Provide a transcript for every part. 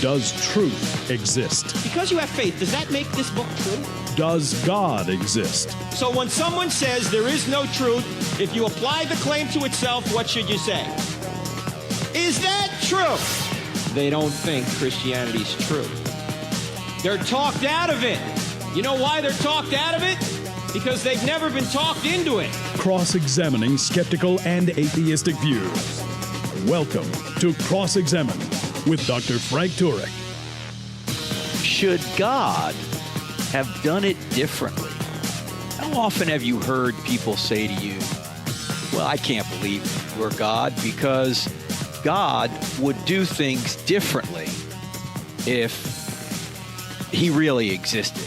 Does truth exist? Because you have faith, does that make this book true? Does God exist? So when someone says there is no truth, if you apply the claim to itself, what should you say? Is that true? They don't think Christianity's true. They're talked out of it. You know why they're talked out of it? Because they've never been talked into it. Cross-examining skeptical and atheistic views. Welcome to Cross-Examine with Dr. Frank Turek. Should God have done it differently? How often have you heard people say to you, well, I can't believe you're God because God would do things differently if he really existed.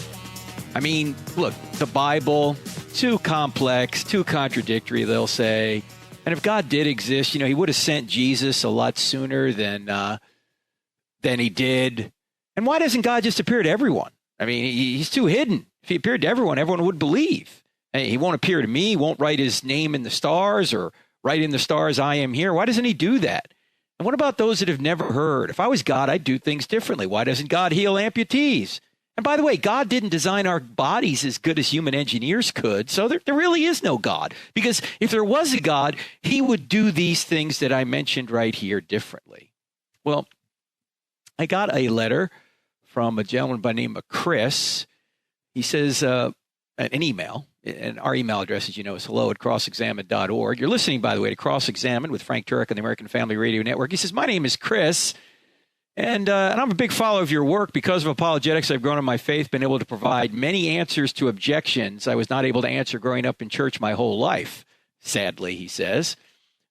I mean, look, the Bible, too complex, too contradictory, they'll say. And if God did exist, he would have sent Jesus a lot sooner than he did. And why doesn't God just appear to everyone? I mean, he's too hidden. If he appeared to everyone, everyone would believe. He won't appear to me, won't write his name in the stars or write in the stars, I am here. Why doesn't he do that? And what about those that have never heard? If I was God, I'd do things differently. Why doesn't God heal amputees? And by the way, God didn't design our bodies as good as human engineers could. So there really is no God. Because if there was a God, he would do these things that I mentioned right here differently. Well, I got a letter from a gentleman by the name of Chris. He says, an email, and our email address, as you know, is hello@crossexamine.org. You're listening, by the way, to Cross-Examine with Frank Turek on the American Family Radio Network. He says, my name is Chris, and I'm a big follower of your work. Because of Apologetics, I've grown in my faith, been able to provide many answers to objections I was not able to answer growing up in church my whole life, sadly, he says.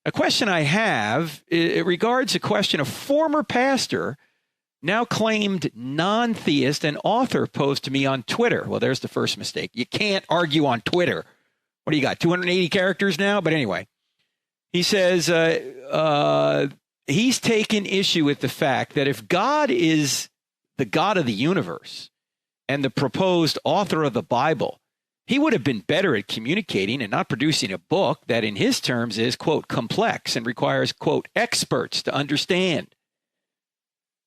A question I have, it regards a question a former pastor, now claimed non-theist and author, posed to me on Twitter. Well, there's the first mistake. You can't argue on Twitter. What do you got, 280 characters now? But anyway, he says he's taken issue with the fact that if God is the God of the universe and the proposed author of the Bible, he would have been better at communicating and not producing a book that in his terms is, quote, complex and requires, quote, experts to understand.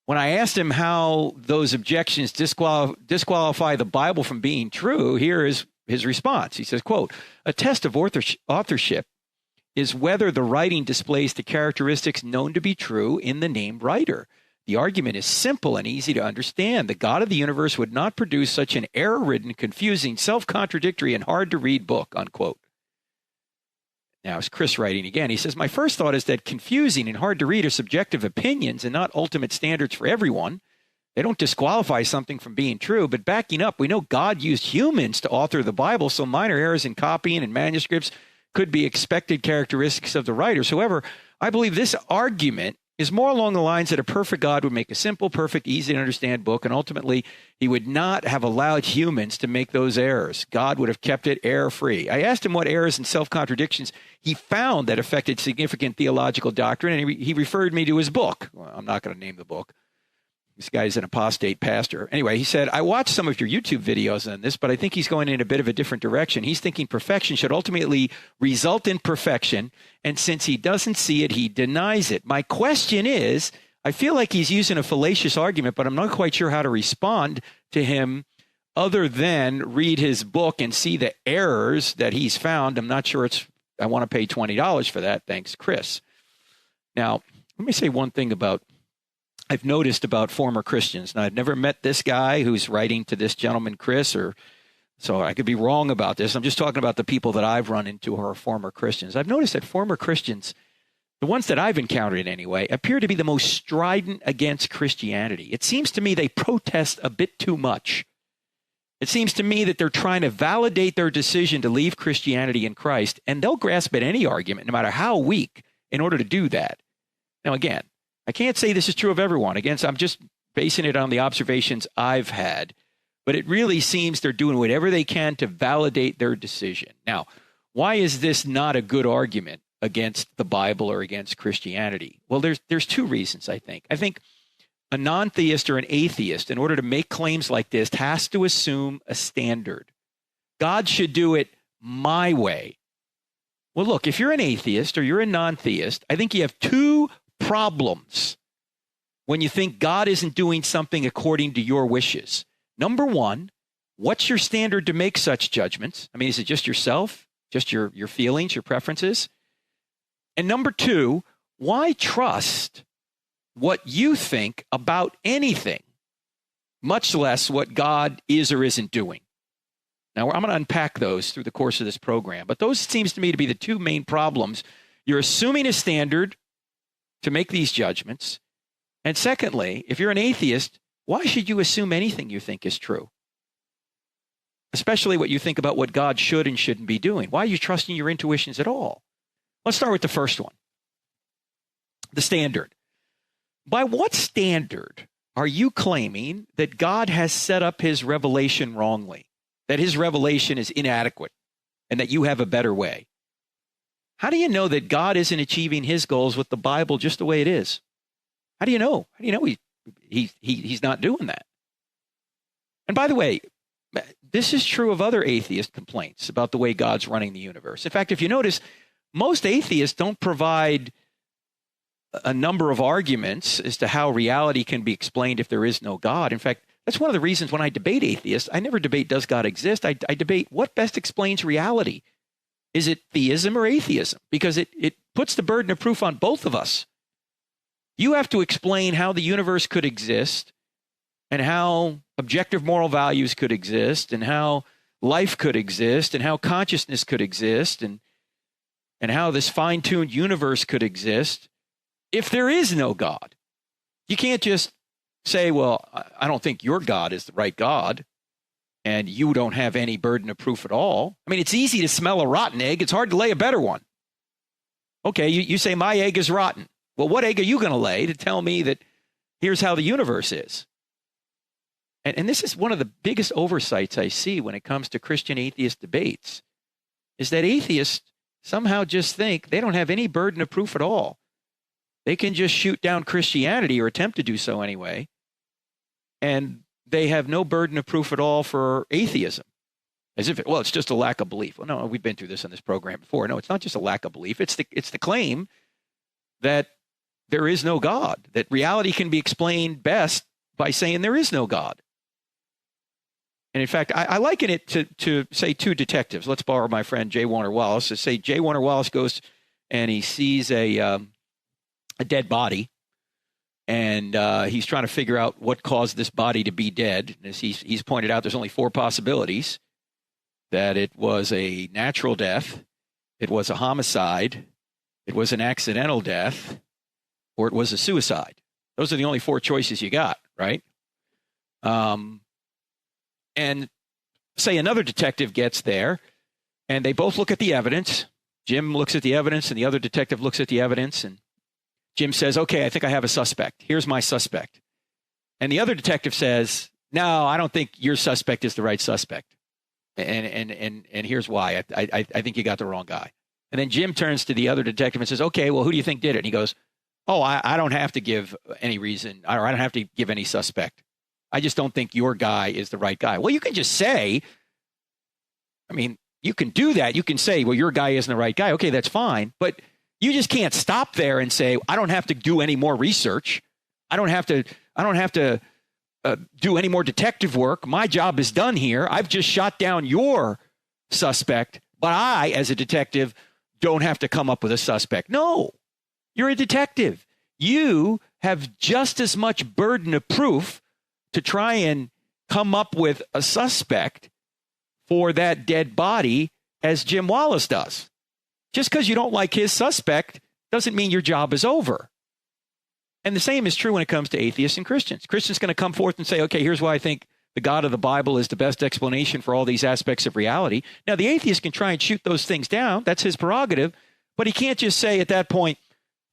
When I asked him how those objections disqualify the Bible from being true, here is his response. He says, quote, a test of authorship is whether the writing displays the characteristics known to be true in the named writer. The argument is simple and easy to understand. The God of the universe would not produce such an error-ridden, confusing, self-contradictory, and hard-to-read book, unquote. Now, it's Chris writing again. He says, my first thought is that confusing and hard to read are subjective opinions and not ultimate standards for everyone. They don't disqualify something from being true, but backing up, we know God used humans to author the Bible, so minor errors in copying and manuscripts could be expected characteristics of the writers. However, I believe this argument is more along the lines that a perfect God would make a simple, perfect, easy to understand book, and ultimately he would not have allowed humans to make those errors. God would have kept it error-free. I asked him what errors and self-contradictions he found that affected significant theological doctrine, and he referred me to his book. Well, I'm not going to name the book. This guy's an apostate pastor. Anyway, he said, I watched some of your YouTube videos on this, but I think he's going in a bit of a different direction. He's thinking perfection should ultimately result in perfection, and since he doesn't see it, he denies it. My question is, I feel like he's using a fallacious argument, but I'm not quite sure how to respond to him other than read his book and see the errors that he's found. I'm not sure I want to pay $20 for that. Thanks, Chris. Now, let me say one thing I've noticed about former Christians. Now, I've never met this guy who's writing to this gentleman, Chris, so I could be wrong about this. I'm just talking about the people that I've run into who are former Christians. I've noticed that former Christians, the ones that I've encountered anyway, appear to be the most strident against Christianity. It seems to me they protest a bit too much. It seems to me that they're trying to validate their decision to leave Christianity and Christ, and they'll grasp at any argument, no matter how weak, in order to do that. Now, again, I can't say this is true of everyone. Again, I'm just basing it on the observations I've had. But it really seems they're doing whatever they can to validate their decision. Now, why is this not a good argument against the Bible or against Christianity? Well, there's two reasons, I think. I think a non-theist or an atheist, in order to make claims like this, has to assume a standard. God should do it my way. Well, look, if you're an atheist or you're a non-theist, I think you have two problems when you think God isn't doing something according to your wishes? Number one, what's your standard to make such judgments? I mean, is it just yourself, just your feelings, your preferences? And number two, why trust what you think about anything, much less what God is or isn't doing? Now, I'm going to unpack those through the course of this program, but those seems to me to be the two main problems. You're assuming a standard to make these judgments. And secondly, if you're an atheist, why should you assume anything you think is true? Especially what you think about what God should and shouldn't be doing. Why are you trusting your intuitions at all? Let's start with the first one, the standard. By what standard are you claiming that God has set up his revelation wrongly, that his revelation is inadequate, and that you have a better way? How do you know that God isn't achieving his goals with the Bible just the way it is? How do you know? How do you know he's not doing that? And by the way, this is true of other atheist complaints about the way God's running the universe. In fact, if you notice, most atheists don't provide a number of arguments as to how reality can be explained if there is no God. In fact, that's one of the reasons when I debate atheists, I never debate, does God exist? I debate what best explains reality. Is it theism or atheism? Because it puts the burden of proof on both of us. You have to explain how the universe could exist and how objective moral values could exist and how life could exist and how consciousness could exist and how this fine-tuned universe could exist if there is no God. You can't just say, well, I don't think your God is the right God, and you don't have any burden of proof at all. I mean, it's easy to smell a rotten egg. It's hard to lay a better one. Okay, you say my egg is rotten. Well, what egg are you going to lay to tell me that here's how the universe is? And this is one of the biggest oversights I see when it comes to Christian atheist debates, is that atheists somehow just think they don't have any burden of proof at all. They can just shoot down Christianity, or attempt to do so anyway, and they have no burden of proof at all for atheism. As if, it's just a lack of belief. Well, no, we've been through this in this program before. No, it's not just a lack of belief. It's the claim that there is no God, that reality can be explained best by saying there is no God. And in fact, I liken it to say two detectives. Let's borrow my friend J. Warner Wallace. Say J. Warner Wallace goes and he sees a dead body, and he's trying to figure out what caused this body to be dead. As he's pointed out, there's only four possibilities: that it was a natural death, it was a homicide, it was an accidental death, or it was a suicide. Those are the only four choices you got, right? And say another detective gets there, and they both look at the evidence. Jim looks at the evidence, and the other detective looks at the evidence, and Jim says, okay, I think I have a suspect. Here's my suspect. And the other detective says, no, I don't think your suspect is the right suspect. And here's why. I think you got the wrong guy. And then Jim turns to the other detective and says, okay, well, who do you think did it? And he goes, oh, I don't have to give any reason, or I don't have to give any suspect. I just don't think your guy is the right guy. Well, you can just say, I mean, you can do that. You can say, well, your guy isn't the right guy. Okay, that's fine. But you just can't stop there and say, I don't have to do any more research. I don't have to do any more detective work. My job is done here. I've just shot down your suspect, but I, as a detective, don't have to come up with a suspect. No, you're a detective. You have just as much burden of proof to try and come up with a suspect for that dead body as Jim Wallace does. Just because you don't like his suspect doesn't mean your job is over. And the same is true when it comes to atheists and Christians. Christians going to come forth and say, okay, here's why I think the God of the Bible is the best explanation for all these aspects of reality. Now, the atheist can try and shoot those things down. That's his prerogative. But he can't just say at that point,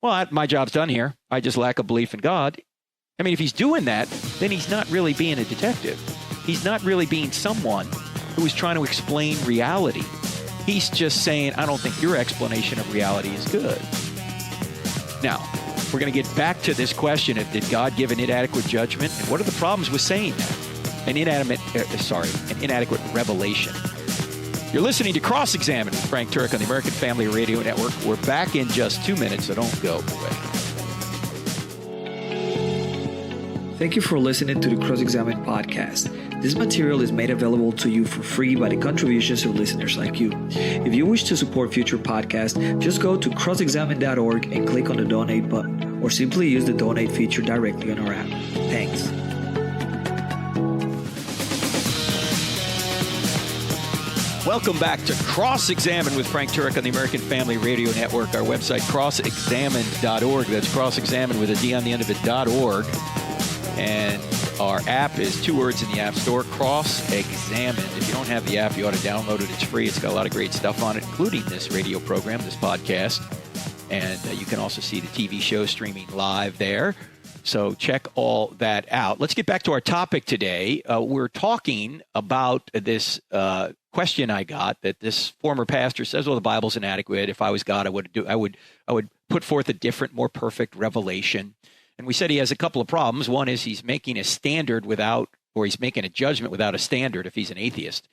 well, my job's done here. I just lack a belief in God. I mean, if he's doing that, then he's not really being a detective. He's not really being someone who is trying to explain reality. He's just saying, I don't think your explanation of reality is good. Now, we're going to get back to this question of, did God give an inadequate judgment? And what are the problems with saying that? An inadequate revelation. You're listening to Cross-Examine with Frank Turek on the American Family Radio Network. We're back in just 2 minutes, so don't go away. Thank you for listening to the Cross-Examine podcast. This material is made available to you for free by the contributions of listeners like you. If you wish to support future podcasts, just go to crossexamine.org and click on the donate button, or simply use the donate feature directly on our app. Thanks. Welcome back to Cross-Examine with Frank Turek on the American Family Radio Network. Our website, crossexamine.org. That's cross-examine with a D on the end of it, .org. And our app is 2 words in the App Store, Cross-Examine. If you don't have the app, you ought to download it. It's free. It's got a lot of great stuff on it, including this radio program, this podcast. And you can also see the TV show streaming live there. So check all that out. Let's get back to our topic today. We're talking about this question I got that this former pastor says, well, the Bible's inadequate. If I was God, I would put forth a different, more perfect revelation. And we said he has a couple of problems. One is he's making a standard he's making a judgment without a standard if he's an atheist.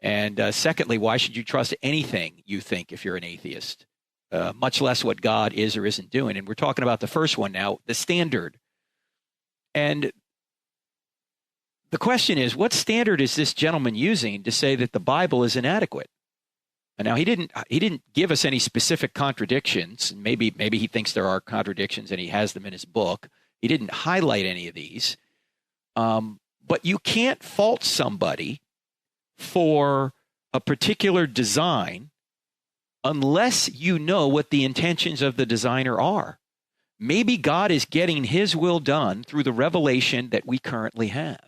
And secondly, why should you trust anything you think if you're an atheist, much less what God is or isn't doing? And we're talking about the first one now, the standard. And the question is, what standard is this gentleman using to say that the Bible is inadequate? And now he didn't give us any specific contradictions. Maybe he thinks there are contradictions and he has them in his book. He didn't highlight any of these. But you can't fault somebody for a particular design unless you know what the intentions of the designer are. Maybe God is getting his will done through the revelation that we currently have.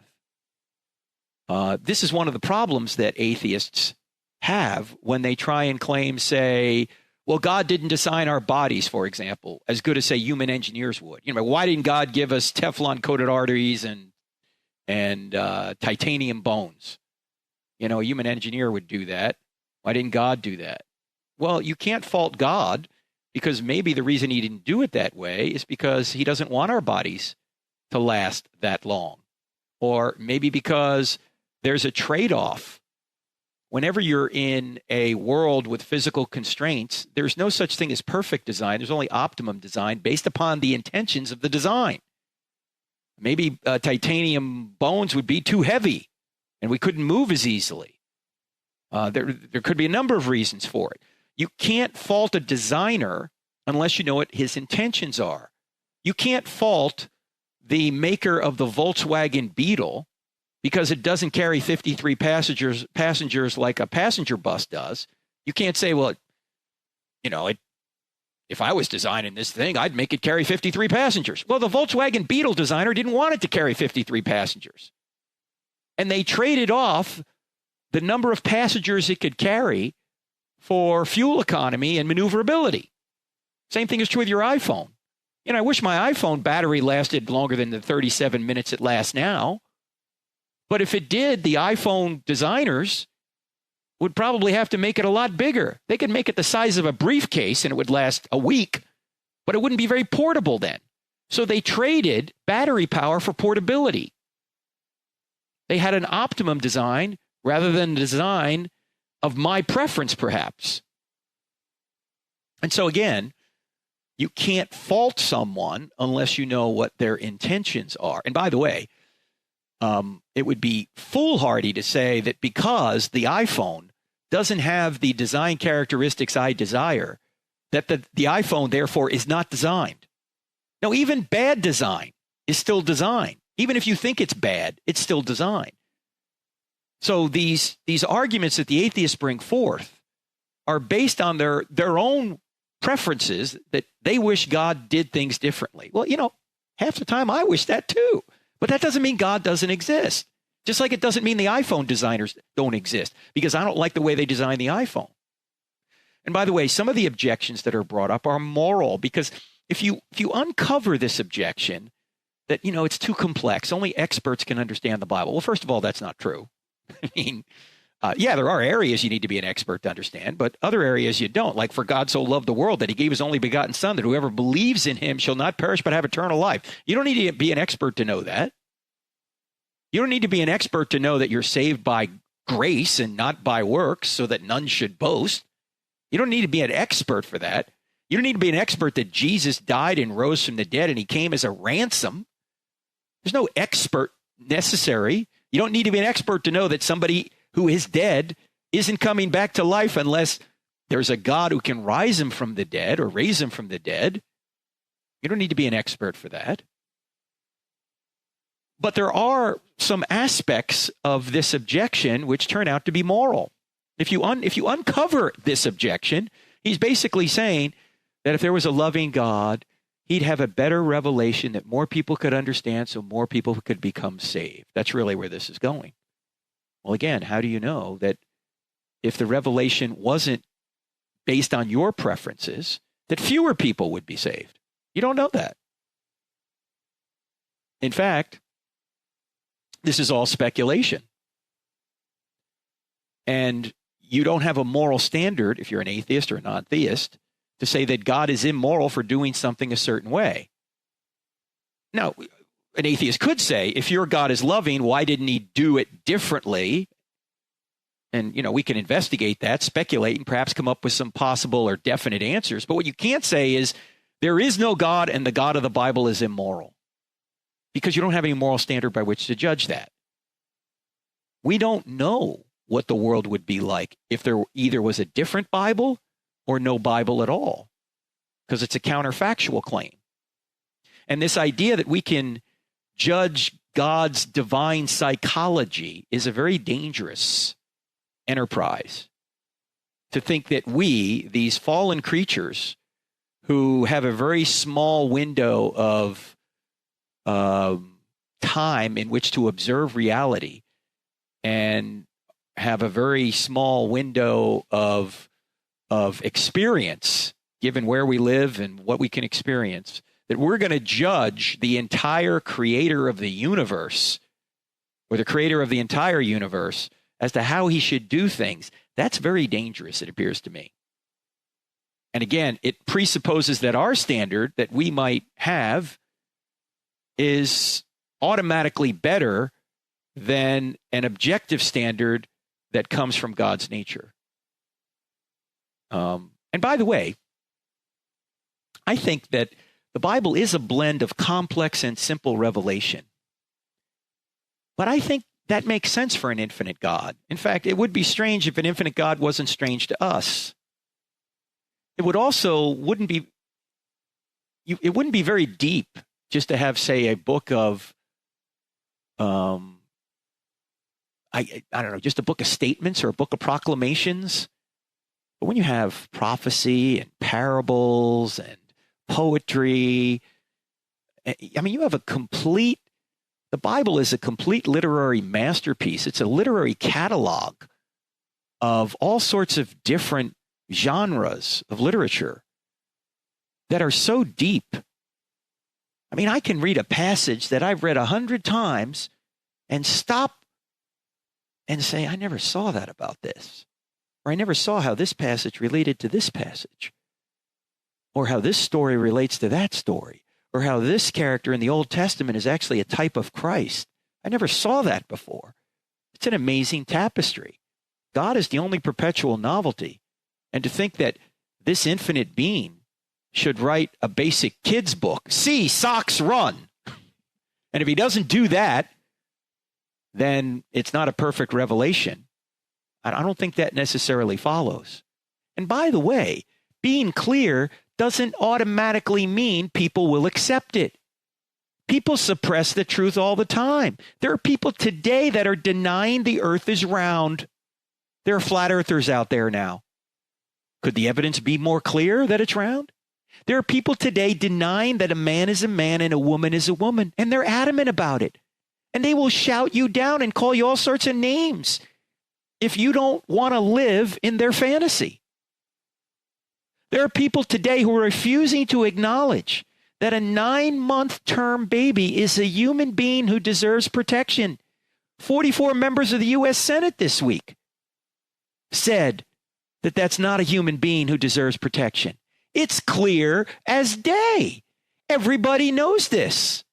This is one of the problems that atheists have when they try and claim, say, well, God didn't design our bodies, for example, as good as, say, human engineers would. Why didn't God give us Teflon-coated arteries and titanium bones? A human engineer would do that. Why didn't God do that? Well, you can't fault God, because maybe the reason he didn't do it that way is because he doesn't want our bodies to last that long. Or maybe because there's a trade-off. Whenever you're in a world with physical constraints, there's no such thing as perfect design. There's only optimum design based upon the intentions of the design. Maybe titanium bones would be too heavy and we couldn't move as easily. There could be a number of reasons for it. You can't fault a designer unless you know what his intentions are. You can't fault the maker of the Volkswagen Beetle because it doesn't carry 53 passengers like a passenger bus does. You can't say, well, if I was designing this thing, I'd make it carry 53 passengers. Well, the Volkswagen Beetle designer didn't want it to carry 53 passengers. And they traded off the number of passengers it could carry for fuel economy and maneuverability. Same thing is true with your iPhone. I wish my iPhone battery lasted longer than the 37 minutes it lasts now. But if it did, the iPhone designers would probably have to make it a lot bigger. They could make it the size of a briefcase and it would last a week, but it wouldn't be very portable then. So they traded battery power for portability. They had an optimum design rather than the design of my preference, perhaps. And so again, you can't fault someone unless you know what their intentions are. And by the way, it would be foolhardy to say that because the iPhone doesn't have the design characteristics I desire, that the iPhone, therefore, is not designed. No, even bad design is still design. Even if you think it's bad, it's still design. So these arguments that the atheists bring forth are based on their own preferences that they wish God did things differently. Well, half the time I wish that too. But that doesn't mean God doesn't exist. Just like it doesn't mean the iPhone designers don't exist, because I don't like the way they design the iPhone. And by the way, some of the objections that are brought up are moral, because if you uncover this objection that, it's too complex, only experts can understand the Bible. Well, first of all, that's not true. I mean, there are areas you need to be an expert to understand, but other areas you don't. Like, for God so loved the world that he gave his only begotten son, that whoever believes in him shall not perish but have eternal life. You don't need to be an expert to know that. You don't need to be an expert to know that you're saved by grace and not by works, so that none should boast. You don't need to be an expert for that. You don't need to be an expert that Jesus died and rose from the dead and he came as a ransom There's no expert necessary. You don't need to be an expert to know that somebody who is dead isn't coming back to life unless there's a God who can rise him from the dead or raise him from the dead. You don't need to be an expert for that. But there are some aspects of this objection which turn out to be moral. If you uncover this objection, he's basically saying that if there was a loving God, he'd have a better revelation that more people could understand so more people could become saved. That's really where this is going. Well, again, how do you know that if the revelation wasn't based on your preferences, that fewer people would be saved? You don't know that. In fact, this is all speculation. And you don't have a moral standard, if you're an atheist or a non-theist, to say that God is immoral for doing something a certain way. Now, an atheist could say, if your God is loving, why didn't he do it differently? And, we can investigate that, speculate, and perhaps come up with some possible or definite answers. But what you can't say is, there is no God and the God of the Bible is immoral, because you don't have any moral standard by which to judge that. We don't know what the world would be like if there either was a different Bible or no Bible at all, because it's a counterfactual claim. And this idea that we can judge God's divine psychology is a very dangerous enterprise. To think that we, these fallen creatures who have a very small window of time in which to observe reality and have a very small window of experience, given where we live and what we can experience, that we're going to judge the entire creator of the universe or the creator of the entire universe as to how he should do things. That's very dangerous, it appears to me. And again, it presupposes that our standard that we might have is automatically better than an objective standard that comes from God's nature. And by the way, I think that the Bible is a blend of complex and simple revelation. But I think that makes sense for an infinite God. In fact, it would be strange if an infinite God wasn't strange to us. It would also wouldn't be very deep just to have, say, a book of I don't know, just a book of statements or a book of proclamations. But when you have prophecy and parables and poetry, I mean, you have the Bible is a complete literary masterpiece. It's a literary catalog of all sorts of different genres of literature that are so deep. I mean, I can read a passage that I've read 100 times and stop and say, I never saw that about this. Or I never saw how this passage related to this passage. Or how this story relates to that story. Or how this character in the Old Testament is actually a type of Christ. I never saw that before. It's an amazing tapestry. God is the only perpetual novelty. And to think that this infinite being should write a basic kid's book, see socks run. And if he doesn't do that, then it's not a perfect revelation. I don't think that necessarily follows. And by the way, being clear doesn't automatically mean people will accept it. People suppress the truth all the time. There are people today that are denying the earth is round. There are flat earthers out there now. Could the evidence be more clear that it's round? There are people today denying that a man is a man and a woman is a woman, and they're adamant about it. And they will shout you down and call you all sorts of names if you don't want to live in their fantasy. There are people today who are refusing to acknowledge that a 9-month term baby is a human being who deserves protection. 44 members of the U.S. Senate this week said that that's not a human being who deserves protection. It's clear as day. Everybody knows this.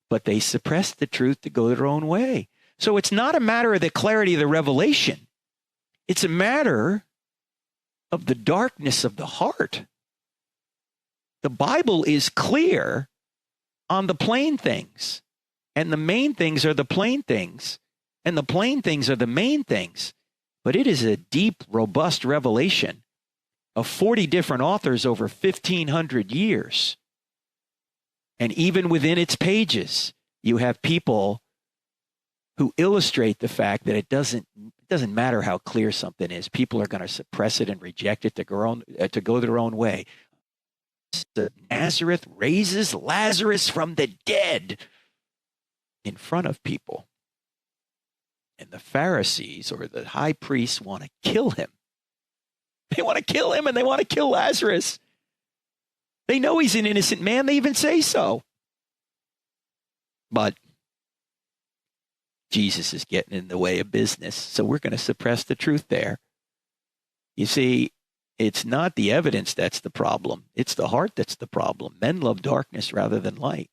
But they suppress the truth to go their own way. So it's not a matter of the clarity of the revelation. It's a matter of the darkness of the heart. The Bible is clear on the plain things. And the main things are the plain things. And the plain things are the main things. But it is a deep, robust revelation of 40 different authors over 1,500 years. And even within its pages, you have people who illustrate the fact that it doesn't matter how clear something is. People are going to suppress it and reject it to go their own way. Nazareth raises Lazarus from the dead in front of people. And the Pharisees or the high priests want to kill him. They want to kill him and they want to kill Lazarus. They know he's an innocent man. They even say so. But Jesus is getting in the way of business, so we're going to suppress the truth there. You see, it's not the evidence that's the problem. It's the heart that's the problem. Men love darkness rather than light.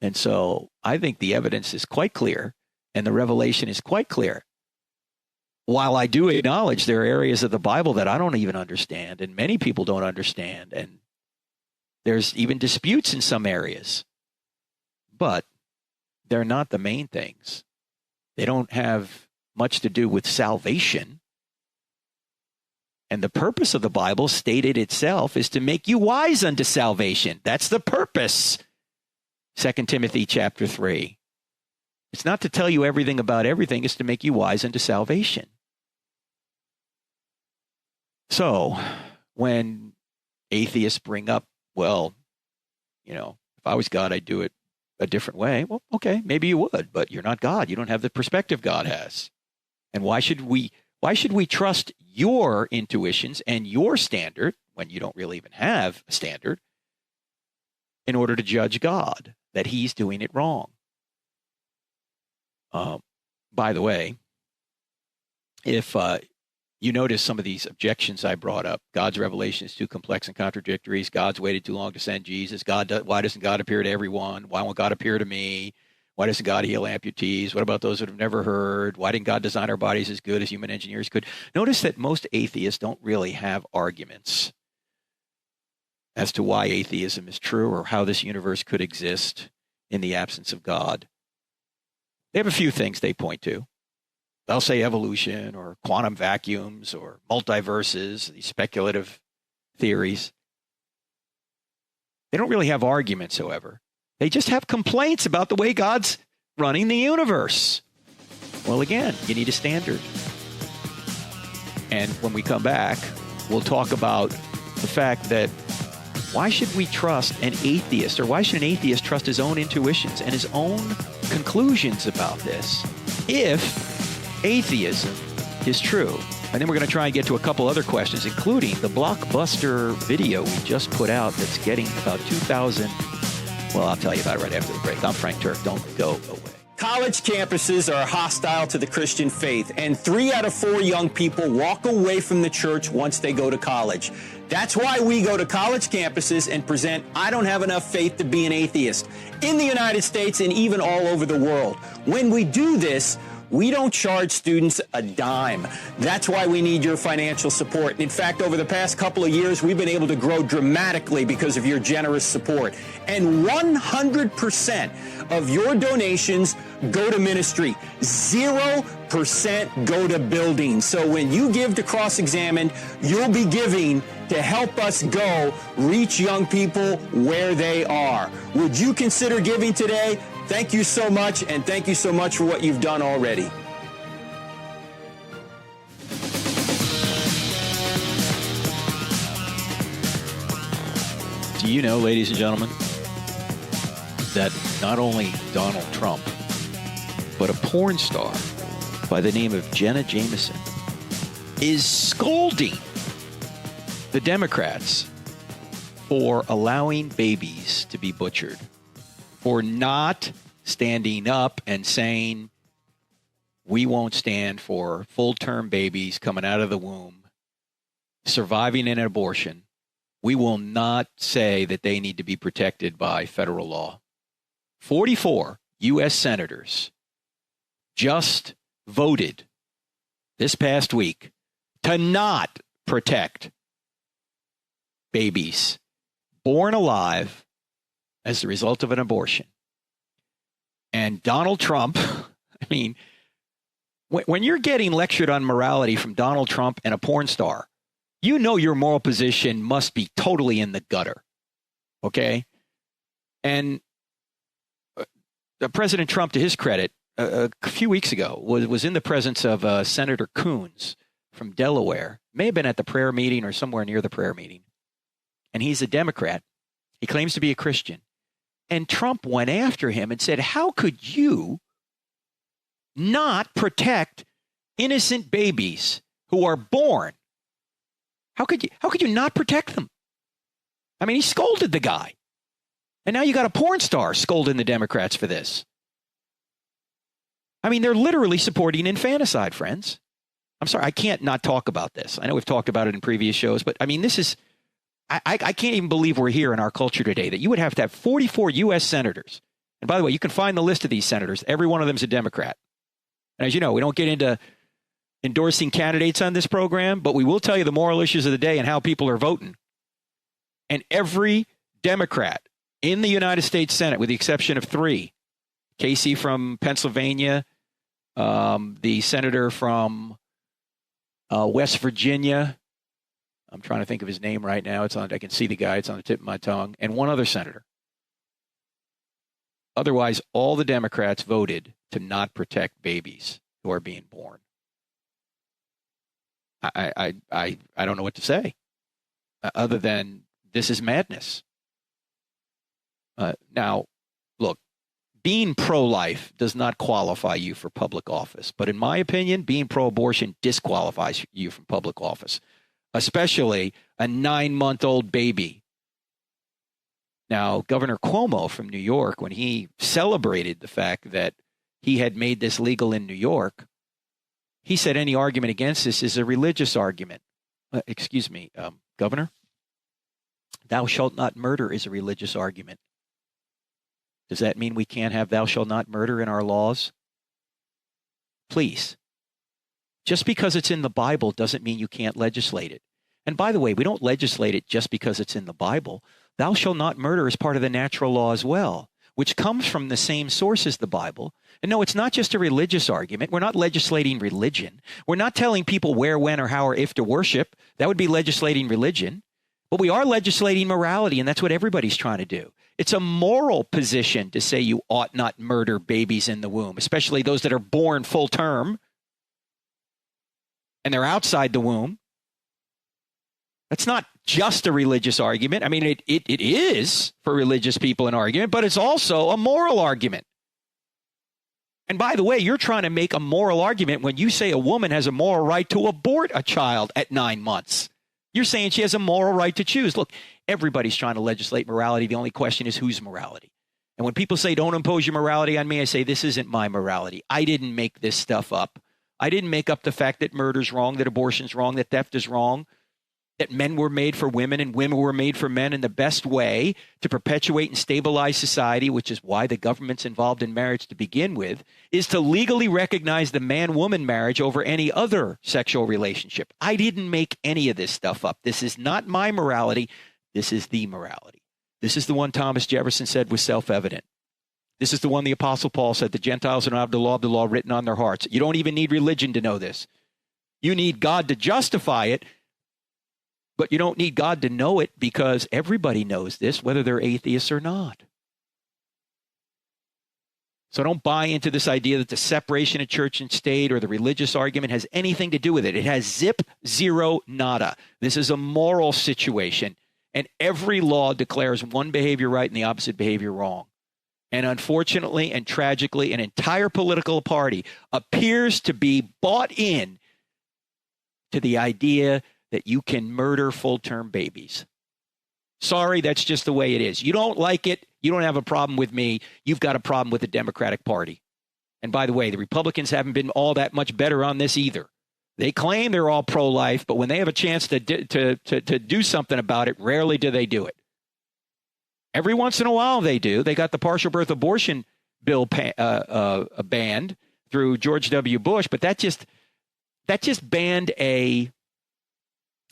And so I think the evidence is quite clear, and the revelation is quite clear. While I do acknowledge there are areas of the Bible that I don't even understand, and many people don't understand, and there's even disputes in some areas, but they're not the main things. They don't have much to do with salvation. And the purpose of the Bible, stated itself, is to make you wise unto salvation. That's the purpose. 2 Timothy chapter 3. It's not to tell you everything about everything. It's to make you wise unto salvation. So when atheists bring up, well, if I was God, I'd do it a different way. Well, okay, maybe you would, but you're not God. You don't have the perspective God has. And why should we trust your intuitions and your standard when you don't really even have a standard in order to judge God that he's doing it wrong? By the way, if you notice some of these objections I brought up, God's revelation is too complex and contradictory. God's waited too long to send Jesus. Why doesn't God appear to everyone? Why won't God appear to me? Why doesn't God heal amputees? What about those that have never heard? Why didn't God design our bodies as good as human engineers could? Notice that most atheists don't really have arguments as to why atheism is true or how this universe could exist in the absence of God. They have a few things they point to. They'll say evolution or quantum vacuums or multiverses, these speculative theories. They don't really have arguments, however. They just have complaints about the way God's running the universe. Well, again, you need a standard. And when we come back, we'll talk about the fact that why should we trust an atheist, or why should an atheist trust his own intuitions and his own conclusions about this if atheism is true? And then we're going to try and get to a couple other questions, including the blockbuster video we just put out that's getting about 2,000. Well, I'll tell you about it right after the break. I'm Frank Turek. Don't go away. College campuses are hostile to the Christian faith, and 3 out of 4 young people walk away from the church once they go to college. That's why we go to college campuses and present I Don't Have Enough Faith to Be an Atheist in the United States and even all over the world. When we do this, we don't charge students a dime. That's why we need your financial support. In fact, over the past couple of years, we've been able to grow dramatically because of your generous support. And 100% of your donations go to ministry. 0% go to building. So when you give to Cross Examined, you'll be giving to help us go reach young people where they are. Would you consider giving today? Thank you so much, and thank you so much for what you've done already. Do you know, ladies and gentlemen, that not only Donald Trump, but a porn star by the name of Jenna Jameson is scolding the Democrats for allowing babies to be butchered, for not standing up and saying, we won't stand for full-term babies coming out of the womb, surviving an abortion. We will not say that they need to be protected by federal law. 44 U.S. senators just voted this past week to not protect babies born alive as the result of an abortion. And Donald Trump, I mean, when you're getting lectured on morality from Donald Trump and a porn star, you know your moral position must be totally in the gutter. Okay? And President Trump, to his credit, a few weeks ago was in the presence of Senator Coons from Delaware. May have been at the prayer meeting or somewhere near the prayer meeting. And he's a Democrat. He claims to be a Christian. And Trump went after him and said, how could you not protect innocent babies who are born? How could you not protect them? I mean, he scolded the guy. And now you got a porn star scolding the Democrats for this. I mean, they're literally supporting infanticide, friends. I'm sorry, I can't not talk about this. I know we've talked about it in previous shows, but I mean, this is, I can't even believe we're here in our culture today, that you would have to have 44 U.S. senators. And by the way, you can find the list of these senators. Every one of them is a Democrat. And as you know, we don't get into endorsing candidates on this program, but we will tell you the moral issues of the day and how people are voting. And every Democrat in the United States Senate, with the exception of 3, Casey from Pennsylvania, the senator from West Virginia, I'm trying to think of his name right now. I can see the guy. It's on the tip of my tongue. And one other senator. Otherwise, all the Democrats voted to not protect babies who are being born. I don't know what to say other than this is madness. Now, look, being pro-life does not qualify you for public office. But in my opinion, being pro-abortion disqualifies you from public office, especially a 9-month-old baby. Now, Governor Cuomo from New York, when he celebrated the fact that he had made this legal in New York, he said any argument against this is a religious argument. Excuse me, Governor, thou shalt not murder is a religious argument. Does that mean we can't have thou shalt not murder in our laws? Please. Just because it's in the Bible doesn't mean you can't legislate it. And by the way, we don't legislate it just because it's in the Bible. Thou shalt not murder is part of the natural law as well, which comes from the same source as the Bible. And no, it's not just a religious argument. We're not legislating religion. We're not telling people where, when, or how, or if to worship. That would be legislating religion. But we are legislating morality, and that's what everybody's trying to do. It's a moral position to say you ought not murder babies in the womb, especially those that are born full term and they're outside the womb. That's not just a religious argument. I mean, it is for religious people an argument, but it's also a moral argument. And by the way, you're trying to make a moral argument when you say a woman has a moral right to abort a child at 9 months. You're saying she has a moral right to choose. Look, everybody's trying to legislate morality. The only question is whose morality. And when people say, don't impose your morality on me, I say, this isn't my morality. I didn't make this stuff up. I didn't make up the fact that murder's wrong, that abortion's wrong, that theft is wrong, that men were made for women and women were made for men. And the best way to perpetuate and stabilize society, which is why the government's involved in marriage to begin with, is to legally recognize the man-woman marriage over any other sexual relationship. I didn't make any of this stuff up. This is not my morality. This is the morality. This is the one Thomas Jefferson said was self-evident. This is the one the Apostle Paul said, the Gentiles don't have the law written on their hearts. You don't even need religion to know this. You need God to justify it, but you don't need God to know it because everybody knows this, whether they're atheists or not. So don't buy into this idea that the separation of church and state or the religious argument has anything to do with it. It has zip, zero, nada. This is a moral situation, and every law declares one behavior right and the opposite behavior wrong. And unfortunately and tragically, an entire political party appears to be bought in to the idea that you can murder full-term babies. Sorry, that's just the way it is. You don't like it. You don't have a problem with me. You've got a problem with the Democratic Party. And by the way, the Republicans haven't been all that much better on this either. They claim they're all pro-life, but when they have a chance to do something about it, rarely do they do it. Every once in a while they do. They got the partial birth abortion bill banned through George W. Bush, but that just banned a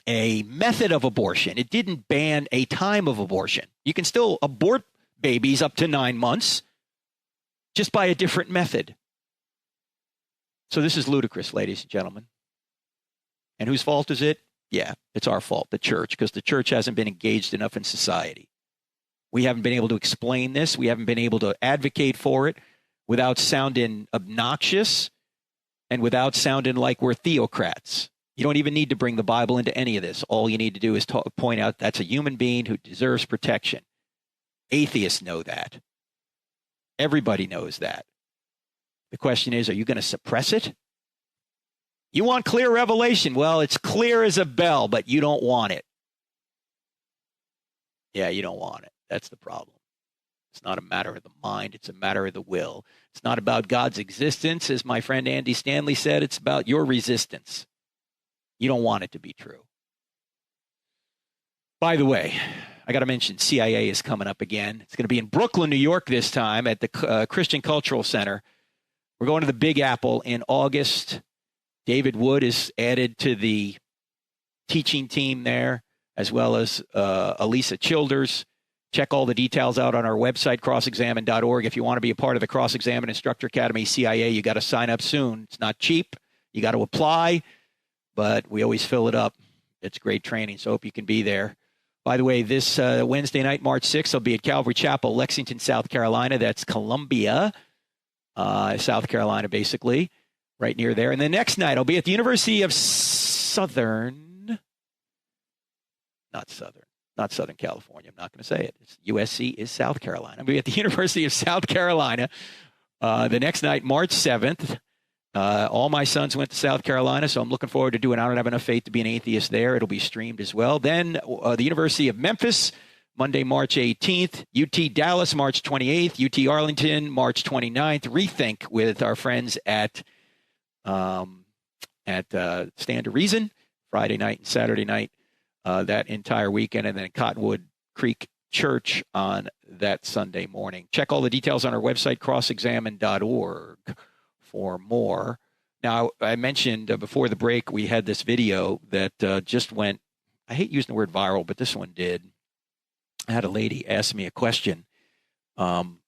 method of abortion. It didn't ban a time of abortion. You can still abort babies up to 9 months. just by a different method. So this is ludicrous, ladies and gentlemen. And whose fault is it? Yeah, it's our fault, the church, because the church hasn't been engaged enough in society. We haven't been able to explain this. We haven't been able to advocate for it without sounding obnoxious and without sounding like we're theocrats. You don't even need to bring the Bible into any of this. All you need to do is point out that's a human being who deserves protection. Atheists know that. Everybody knows that. The question is, are you going to suppress it? You want clear revelation? Well, it's clear as a bell, but you don't want it. Yeah, you don't want it. That's the problem. It's not a matter of the mind. It's a matter of the will. It's not about God's existence. As my friend Andy Stanley said, it's about your resistance. You don't want it to be true. By the way, I got to mention CIA is coming up again. It's going to be in Brooklyn, New York this time at the Christian Cultural Center. We're going to the Big Apple in August. David Wood is added to the teaching team there, as well as Elisa Childers. Check all the details out on our website, crossexamine.org. If you want to be a part of the Cross-Examine Instructor Academy CIA, you got to sign up soon. It's not cheap. You got to apply, but we always fill it up. It's great training, so hope you can be there. By the way, this Wednesday night, March 6th, I'll be at Calvary Chapel, Lexington, South Carolina. That's Columbia, South Carolina, basically, right near there. And the next night, I'll be at the University of not Southern California. I'm not going to say it. USC is South Carolina. I'll be at the University of South Carolina the next night, March 7th. All my sons went to South Carolina, so I'm looking forward to doing. I don't have enough faith to be an atheist there. It'll be streamed as well. Then the University of Memphis, Monday, March 18th. UT Dallas, March 28th. UT Arlington, March 29th. Rethink with our friends at Stand to Reason, Friday night and Saturday night. That entire weekend, and then Cottonwood Creek Church on that Sunday morning. Check all the details on our website, crossexamine.org, for more. Now, I mentioned before the break, we had this video that just went, I hate using the word viral, but this one did. I had a lady ask me a question when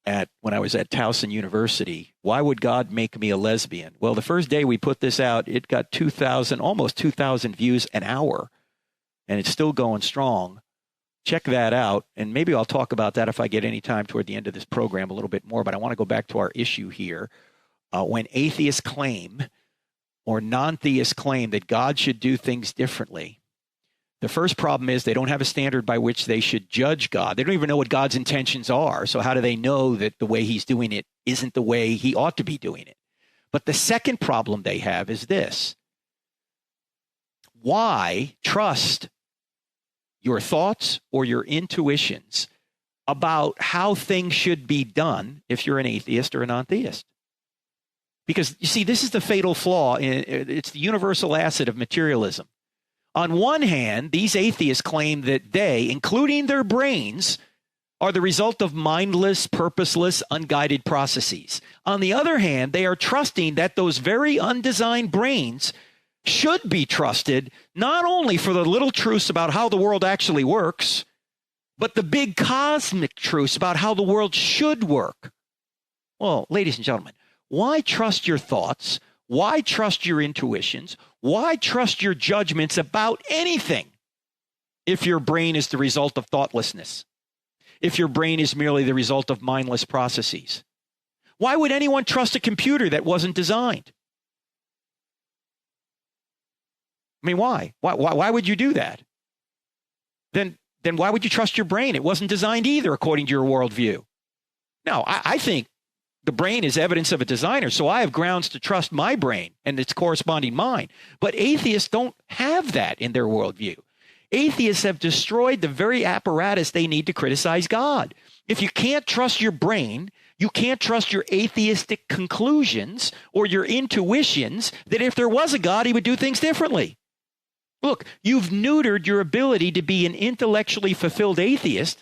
I was at Towson University. Why would God make me a lesbian? Well, the first day we put this out, it got almost 2,000 views an hour. And it's still going strong. Check that out. And maybe I'll talk about that if I get any time toward the end of this program a little bit more. But I want to go back to our issue here. When atheists claim or non-theists claim that God should do things differently, the first problem is they don't have a standard by which they should judge God. They don't even know what God's intentions are. So how do they know that the way he's doing it isn't the way he ought to be doing it? But the second problem they have is this. Why trust your thoughts or your intuitions about how things should be done if you're an atheist or a non-theist? Because, you see, this is the fatal flaw. It's the universal acid of materialism. On one hand, these atheists claim that they, including their brains, are the result of mindless, purposeless, unguided processes. On the other hand, they are trusting that those very undesigned brains should be trusted not only for the little truths about how the world actually works, but the big cosmic truths about how the world should work. Well, ladies and gentlemen, why trust your thoughts? Why trust your intuitions? Why trust your judgments about anything if your brain is the result of thoughtlessness? If your brain is merely the result of mindless processes? Why would anyone trust a computer that wasn't designed? I mean, why? Why would you do that? Then why would you trust your brain? It wasn't designed either, according to your worldview. No, I think the brain is evidence of a designer, so I have grounds to trust my brain and its corresponding mind. But atheists don't have that in their worldview. Atheists have destroyed the very apparatus they need to criticize God. If you can't trust your brain, you can't trust your atheistic conclusions or your intuitions that if there was a God, he would do things differently. Look, you've neutered your ability to be an intellectually fulfilled atheist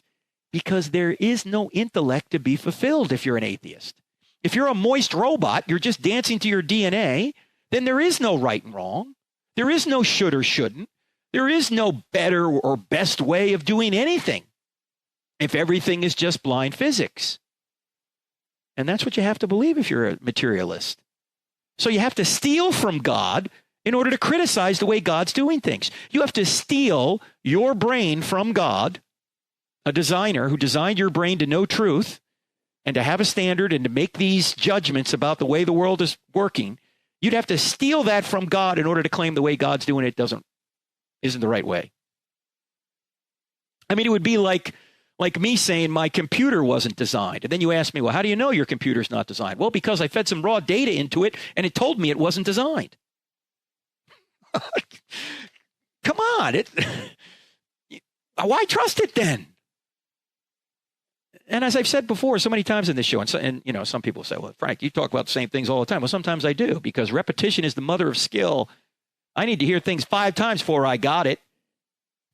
because there is no intellect to be fulfilled if you're an atheist. If you're a moist robot, you're just dancing to your DNA, then there is no right and wrong. There is no should or shouldn't. There is no better or best way of doing anything if everything is just blind physics. And that's what you have to believe if you're a materialist. So you have to steal from God in order to criticize the way God's doing things. You have to steal your brain from God, a designer who designed your brain to know truth and to have a standard and to make these judgments about the way the world is working. You'd have to steal that from God in order to claim the way God's doing it isn't the right way. I mean, it would be like me saying my computer wasn't designed. And then you ask me, well, how do you know your computer's not designed? Well, because I fed some raw data into it and it told me it wasn't designed. Come on. Why trust it then? And as I've said before so many times in this show, and you know, some people say, well, Frank, you talk about the same things all the time. Well, sometimes I do, because repetition is the mother of skill. I need to hear things 5 times before I got it.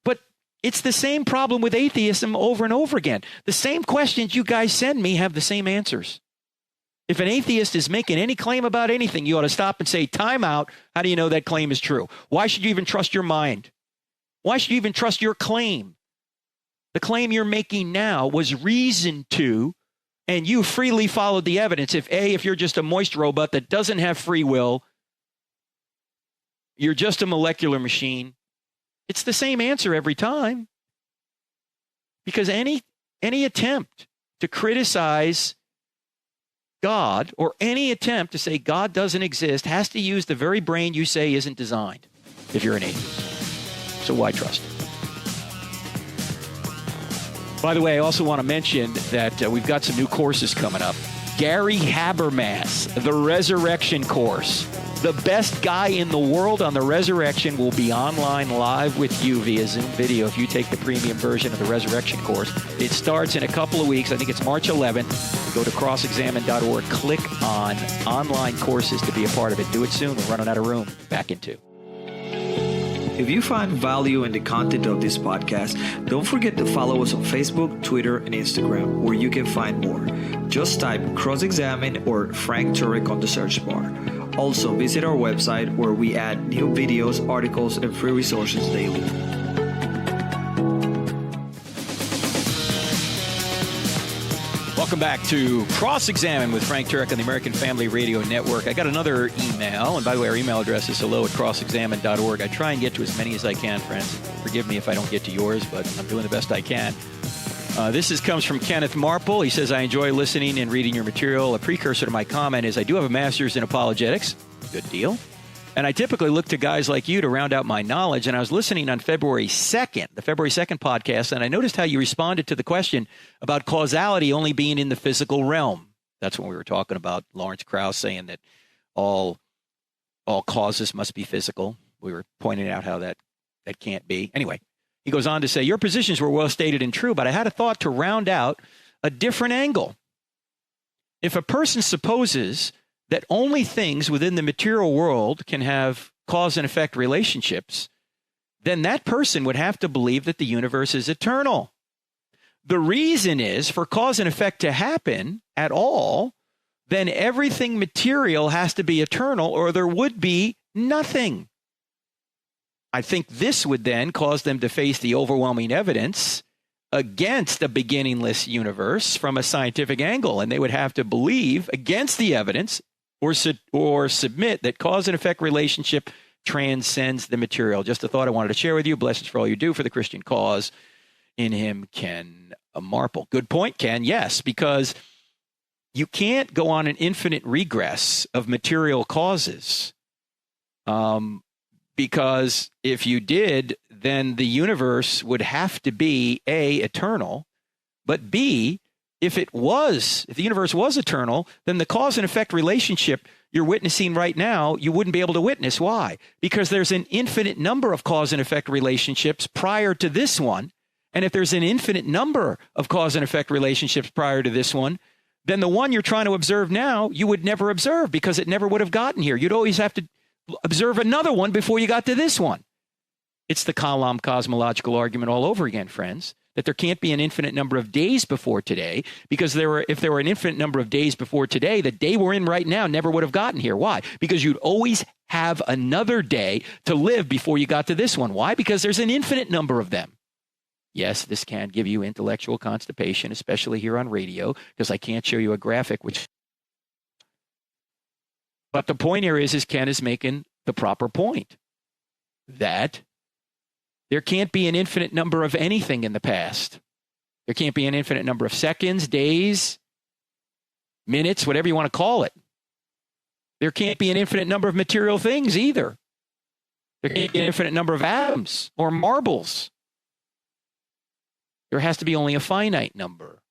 But it's the same problem with atheism over and over again. The same questions you guys send me have the same answers. If an atheist is making any claim about anything, you ought to stop and say, time out. How do you know that claim is true? Why should you even trust your mind? Why should you even trust your claim? The claim you're making now was reasoned to, and you freely followed the evidence. If you're just a moist robot that doesn't have free will, you're just a molecular machine. It's the same answer every time. Because any attempt to criticize God, or any attempt to say God doesn't exist, has to use the very brain you say isn't designed if you're an atheist. So why trust? By the way, I also want to mention that we've got some new courses coming up. Gary Habermas, the Resurrection Course. The best guy in the world on the resurrection will be online live with you via Zoom video if you take the premium version of the Resurrection Course. It starts in a couple of weeks. I think it's March 11th. Go to crossexamine.org. Click on online courses to be a part of it. Do it soon. We're running out of room. Back in 2. If you find value in the content of this podcast, don't forget to follow us on Facebook, Twitter, and Instagram, where you can find more. Just type Cross-Examine or Frank Turek on the search bar. Also, visit our website where we add new videos, articles, and free resources daily. Welcome back to Cross-Examine with Frank Turek on the American Family Radio Network. I got another email, and by the way, our email address is hello@crossexamine.org. I try and get to as many as I can, friends. Forgive me if I don't get to yours, but I'm doing the best I can. This comes from Kenneth Marple. He says, I enjoy listening and reading your material. A precursor to my comment is I do have a master's in apologetics. Good deal. And I typically look to guys like you to round out my knowledge. And I was listening on February 2nd, the February 2nd podcast, and I noticed how you responded to the question about causality only being in the physical realm. That's when we were talking about Lawrence Krauss saying that all causes must be physical. We were pointing out how that can't be. Anyway, he goes on to say, your positions were well stated and true, but I had a thought to round out a different angle. If a person supposes that only things within the material world can have cause and effect relationships, then that person would have to believe that the universe is eternal. The reason is, for cause and effect to happen at all, then everything material has to be eternal or there would be nothing. I think this would then cause them to face the overwhelming evidence against a beginningless universe from a scientific angle, and they would have to believe against the evidence or submit that cause and effect relationship transcends the material. Just a thought I wanted to share with you. Blessings for all you do for the Christian cause. In him, Ken Marple. Good point, Ken. Yes, because you can't go on an infinite regress of material causes. Because if you did, then the universe would have to be A, eternal, but B, if the universe was eternal, then the cause and effect relationship you're witnessing right now, you wouldn't be able to witness. Why? Because there's an infinite number of cause and effect relationships prior to this one. And if there's an infinite number of cause and effect relationships prior to this one, then the one you're trying to observe now, you would never observe because it never would have gotten here. You'd always have to observe another one before you got to this one. It's the Kalam cosmological argument all over again, friends, that there can't be an infinite number of days before today, because if there were an infinite number of days before today, the day we're in right now never would have gotten here. Why? Because you'd always have another day to live before you got to this one. Why? Because there's an infinite number of them. Yes, this can give you intellectual constipation, especially here on radio, because I can't show you a graphic. But the point here is Ken is making the proper point that there can't be an infinite number of anything in the past. There can't be an infinite number of seconds, days, minutes, whatever you want to call it. There can't be an infinite number of material things either. There can't be an infinite number of atoms or marbles. There has to be only a finite number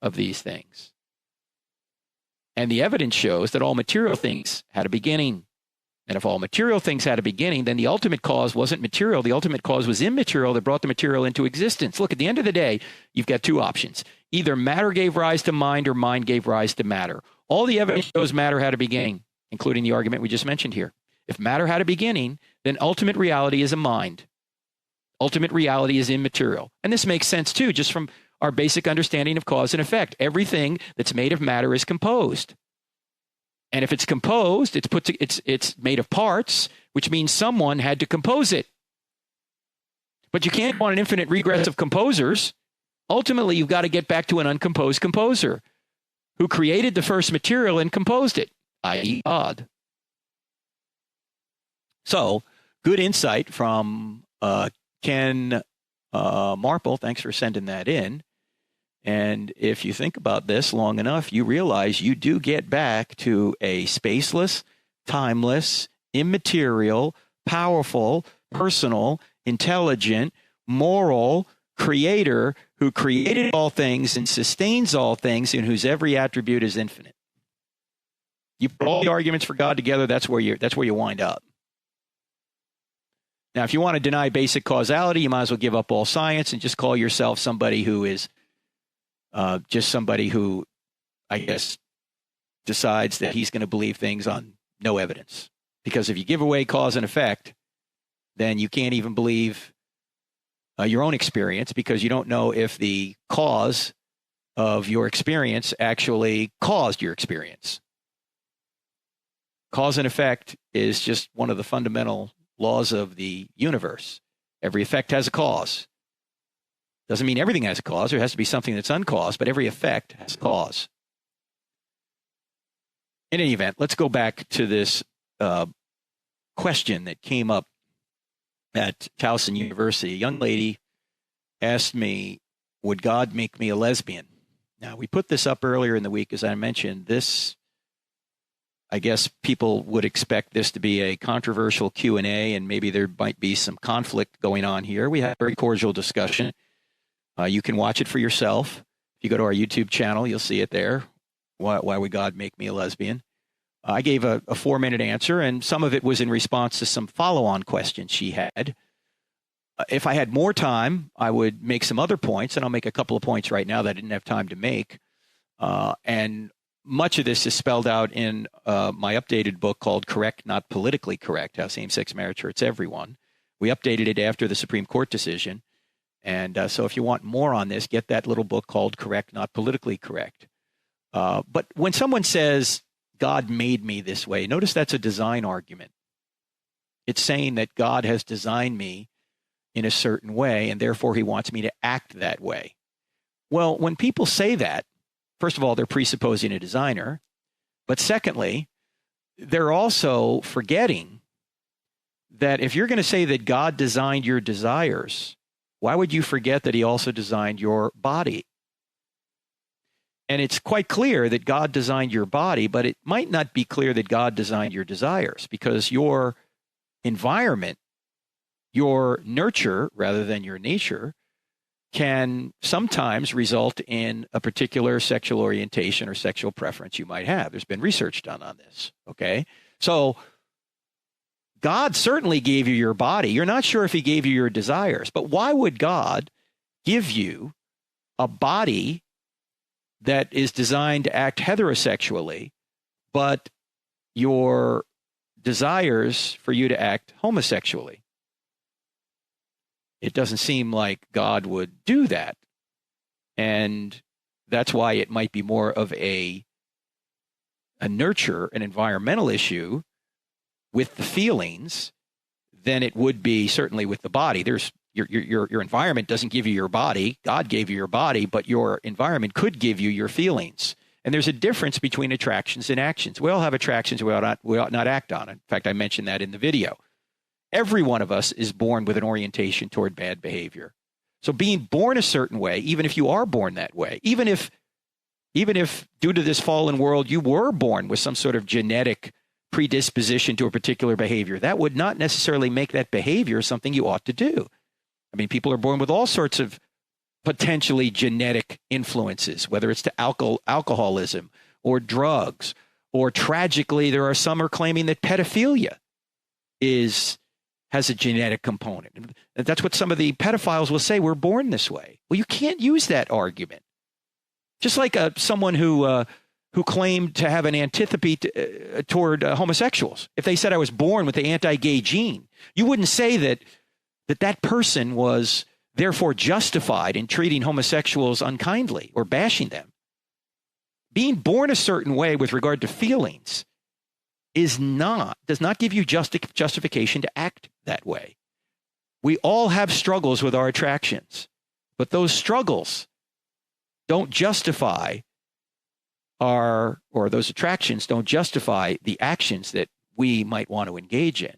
of these things. And the evidence shows that all material things had a beginning. And if all material things had a beginning, then the ultimate cause wasn't material. The ultimate cause was immaterial that brought the material into existence. Look, at the end of the day, you've got two options. Either matter gave rise to mind or mind gave rise to matter. All the evidence shows matter had a beginning, including the argument we just mentioned here. If matter had a beginning, then ultimate reality is a mind. Ultimate reality is immaterial. And this makes sense, too, just from our basic understanding of cause and effect. Everything that's made of matter is composed. And if it's composed, it's made of parts, which means someone had to compose it. But you can't want an infinite regress of composers. Ultimately, you've got to get back to an uncomposed composer who created the first material and composed it, i.e. God. So, good insight from Ken Marple. Thanks for sending that in. And if you think about this long enough, you realize you do get back to a spaceless, timeless, immaterial, powerful, personal, intelligent, moral creator who created all things and sustains all things and whose every attribute is infinite. You put all the arguments for God together, that's where you wind up. Now, if you want to deny basic causality, you might as well give up all science and just call yourself somebody who is just somebody who, I guess, decides that he's going to believe things on no evidence. Because if you give away cause and effect, then you can't even believe your own experience because you don't know if the cause of your experience actually caused your experience. Cause and effect is just one of the fundamental laws of the universe. Every effect has a cause. Doesn't mean everything has a cause. There has to be something that's uncaused, but every effect has a cause. In any event, let's go back to this question that came up at Towson University. A young lady asked me, would God make me a lesbian? Now, we put this up earlier in the week, as I mentioned. This, I guess people would expect this to be a controversial Q&A, and maybe there might be some conflict going on here. We had a very cordial discussion. You can watch it for yourself. If you go to our YouTube channel, you'll see it there. Why would God make me a lesbian? I gave a 4-minute answer, and some of it was in response to some follow-on questions she had. If I had more time, I would make some other points, and I'll make a couple of points right now that I didn't have time to make. And much of this is spelled out in my updated book called Correct, Not Politically Correct, How Same-Sex Marriage Hurts Everyone. We updated it after the Supreme Court decision. And so if you want more on this, get that little book called Correct, Not Politically Correct. But when someone says, God made me this way, notice that's a design argument. It's saying that God has designed me in a certain way, and therefore he wants me to act that way. Well, when people say that, first of all, they're presupposing a designer. But secondly, they're also forgetting that if you're going to say that God designed your desires, why would you forget that he also designed your body? And it's quite clear that God designed your body, but it might not be clear that God designed your desires, because your environment, your nurture rather than your nature, can sometimes result in a particular sexual orientation or sexual preference you might have. There's been research done on this, okay? So God certainly gave you your body. You're not sure if he gave you your desires, but why would God give you a body that is designed to act heterosexually, but your desires for you to act homosexually? It doesn't seem like God would do that. And that's why it might be more of a nurture, an environmental issue with the feelings than it would be certainly with the body. There's Your environment doesn't give you your body. God gave you your body, but your environment could give you your feelings. And there's a difference between attractions and actions. We all have attractions we ought not act on. In fact, I mentioned that in the video. Every one of us is born with an orientation toward bad behavior. So being born a certain way, even if you are born that way, even if due to this fallen world you were born with some sort of genetic predisposition to a particular behavior, that would not necessarily make that behavior something you ought to do. I mean, people are born with all sorts of potentially genetic influences, whether it's to alcoholism or drugs, or tragically, there are some who are claiming that pedophilia has a genetic component. And that's what some of the pedophiles will say, we're born this way. Well, you can't use that argument. Just like someone who claimed to have an antipathy toward homosexuals. If they said I was born with the anti-gay gene, you wouldn't say that person was therefore justified in treating homosexuals unkindly or bashing them. Being born a certain way with regard to feelings does not give you justification to act that way. We all have struggles with our attractions, but those struggles don't justify those attractions don't justify the actions that we might want to engage in.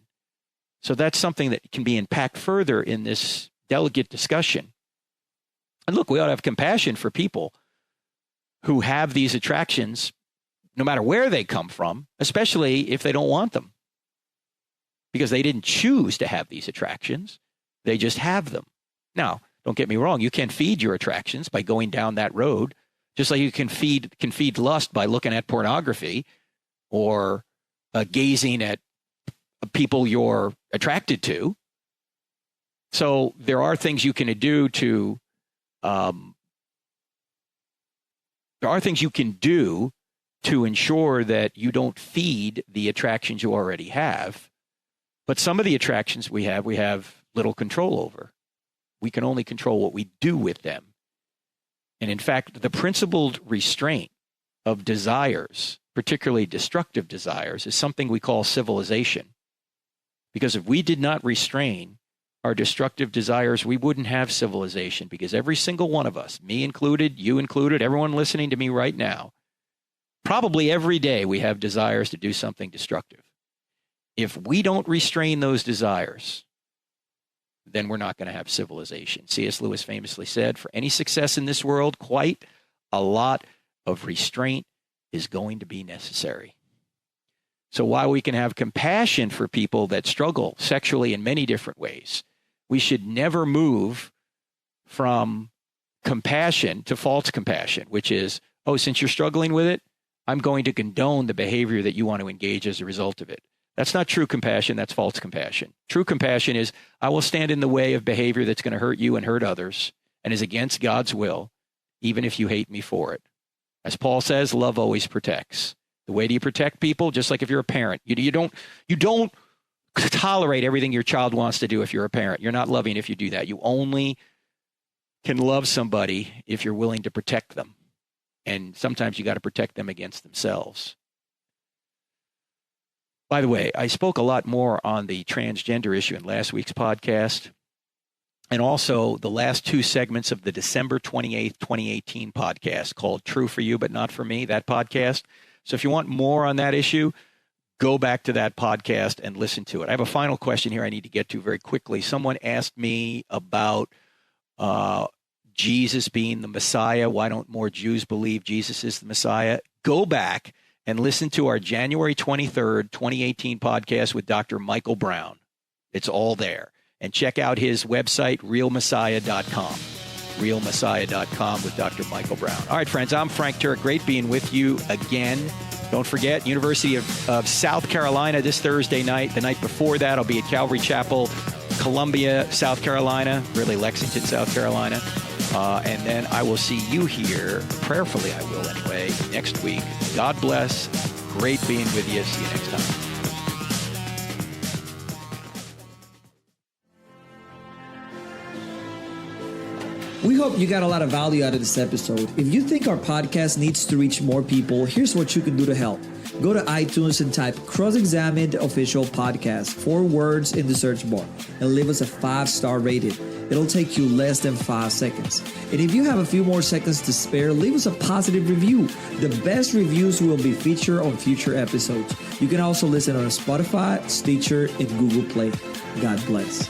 So that's something that can be unpacked further in this delicate discussion. And look, we ought to have compassion for people who have these attractions, no matter where they come from, especially if they don't want them, because they didn't choose to have these attractions. They just have them. Now, don't get me wrong. You can feed your attractions by going down that road, just like you can feed lust by looking at pornography or gazing at people you're attracted to. So there are things you can do to ensure that you don't feed the attractions you already have. But some of the attractions we have little control over. We can only control what we do with them. And in fact, the principled restraint of desires, particularly destructive desires, is something we call civilization. Because if we did not restrain our destructive desires, we wouldn't have civilization, because every single one of us, me included, you included, everyone listening to me right now, probably every day we have desires to do something destructive. If we don't restrain those desires, then we're not going to have civilization. C.S. Lewis famously said, for any success in this world, quite a lot of restraint is going to be necessary. So while we can have compassion for people that struggle sexually in many different ways, we should never move from compassion to false compassion, which is, oh, since you're struggling with it, I'm going to condone the behavior that you want to engage as a result of it. That's not true compassion. That's false compassion. True compassion is, I will stand in the way of behavior that's going to hurt you and hurt others and is against God's will, even if you hate me for it. As Paul says, love always protects. The way do you protect people? Just like if you're a parent. You don't tolerate everything your child wants to do if you're a parent. You're not loving if you do that. You only can love somebody if you're willing to protect them. And sometimes you got to protect them against themselves. By the way, I spoke a lot more on the transgender issue in last week's podcast, and also the last two segments of the December 28th, 2018 podcast called True for You But Not for Me, that podcast. So if you want more on that issue, go back to that podcast and listen to it. I have a final question here I need to get to very quickly. Someone asked me about Jesus being the Messiah. Why don't more Jews believe Jesus is the Messiah? Go back and listen to our January 23rd, 2018 podcast with Dr. Michael Brown. It's all there. And check out his website, realmessiah.com. realmessiah.com with Dr. Michael Brown. All right, friends, I'm Frank Turek. Great being with you again. Don't forget, University of South Carolina this Thursday night. The night before that, I'll be at Calvary Chapel, Columbia, South Carolina, really Lexington, South Carolina. And then I will see you here, prayerfully I will anyway, next week. God bless. Great being with you. See you next time. We hope you got a lot of value out of this episode. If you think our podcast needs to reach more people, here's what you can do to help. Go to iTunes and type Cross-Examined Official Podcast, 4 words in the search bar, and leave us a 5-star rating. It'll take you less than 5 seconds. And if you have a few more seconds to spare, leave us a positive review. The best reviews will be featured on future episodes. You can also listen on Spotify, Stitcher, and Google Play. God bless.